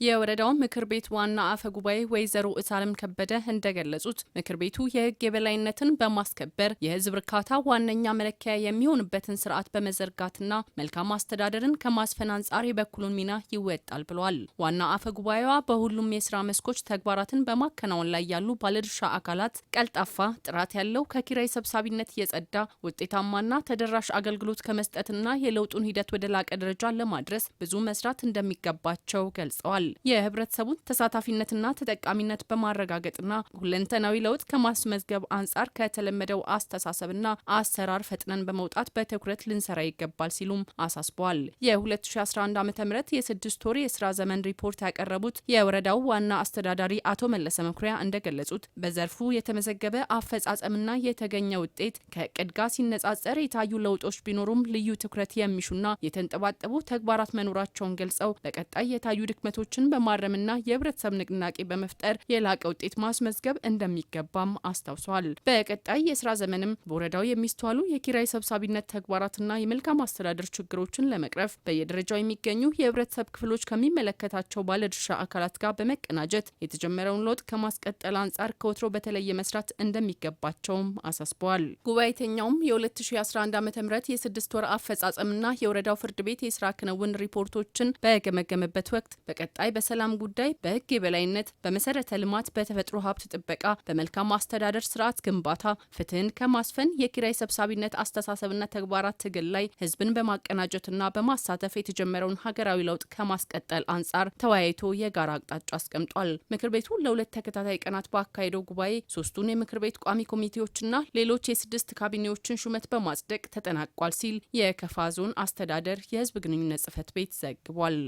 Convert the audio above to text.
የወረዳው ምክር ቤት ዋና አፈ ጉባኤ ወይዘሮ እታለም ከበደ እንደገለጹት ምክር ቤቱ የሕግ የበላይነትን በማስከበር የሕዝብ እርካታ ዋነኛ መለኪያ የሚሆንበትን ስርዓት በመዘርጋትና መልካም አስተዳደርን ከማስፈን አንጻር የበኩሉን ሚና ይወጣል ብለዋል። ዋና አፈ ጉባኤዋ በሁሉም የስራ መስኮች ተግባራትን በማከናወን ላይ ያሉ ባለድርሻ አካላት ቀልጣፋ፣ ጥራት ያለው ከኪራይ ሰብሳቢነት የጸዳ ውጤታማና ተደራሽ አገልግሎት ከመስጠትና የለውጡን ሂደት ወደ ላቀ ደረጃ ለማድረስ ብዙ መስራት እንደሚገባቸው ገልጸዋል። የህብረተሰቡን ተሳታፊነትና ተጠቃሚነት በማረጋገጥና ሁለንተናዊ ለውጥ ከማስመዝገብ አንጻር ከተለመደው አስተሳሰብና አሰራር ፈጥነን በመውጣት በትኩረት ልንሰራ ይገባል ሲሉም አሳስበዋል። የ2011 ዓ.ም የስድስት ወር የስራ ዘመን ሪፖርት ያቀረቡት የወረዳው ዋና አስተዳዳሪ አቶ መለሰ መኩሪያ እንደገለጹት በዘርፉ የተመዘገበ አፈጻጸምና የተገኘ ውጤት ከእቅድ ጋር ሲነጻጸር የታዩ ለውጦች ቢኖሩም ልዩ ትኩረት የሚሹና የተንጠባጠቡ ተግባራት መኖራቸውን ገልጸው በቀጣይ የታዩ ድክመቶችን በማረምና የህብረተሰብ ንቅናቄ በመፍጠር የላቀ ውጤት ማስመዝገብ እንደሚገባም አስታውሰዋል። በቀጣይ የስራ ዘመንም በወረዳው የሚስተዋሉ የኪራይ ሰብሳቢነት ተግባራትና የመልካም አስተዳደር ችግሮችን ለመቅረፍ በየደረጃው የሚገኙ የህብረተሰብ ክፍሎች ከሚመለከታቸው ባለድርሻ አካላት ጋር በመቀናጀት የተጀመረውን ለውጥ ከማስቀጠል አንጻር ከወትሮ በተለየ መስራት እንደሚገባቸውም አሳስበዋል። ጉባኤተኛውም የ2011 ዓ.ም የስድስት ወር አፈጻጸምና የወረዳው ፍርድ ቤት የስራ ክንውን ሪፖርቶችን በገመገመበት ወቅት በቀጣይ በሰላም ጉዳይ፣ በህግ የበላይነት፣ በመሰረተ ልማት፣ በተፈጥሮ ሀብት ጥበቃ፣ በመልካም አስተዳደር ስርዓት ግንባታ፣ ፍትህን ከማስፈን፣ የኪራይ ሰብሳቢነት አስተሳሰብና ተግባራት ትግል ላይ ህዝብን በማቀናጀትና በማሳተፍ የተጀመረውን ሀገራዊ ለውጥ ከማስቀጠል አንጻር ተወያይቶ የጋራ አቅጣጫ አስቀምጧል። ምክር ቤቱ ለሁለት ተከታታይ ቀናት ባካሄደው ጉባኤ ሶስቱን የምክር ቤት ቋሚ ኮሚቴዎችና ሌሎች የስድስት ካቢኔዎችን ሹመት በማጽደቅ ተጠናቋል ሲል የከፋ ዞን አስተዳደር የህዝብ ግንኙነት ጽህፈት ቤት ዘግቧል።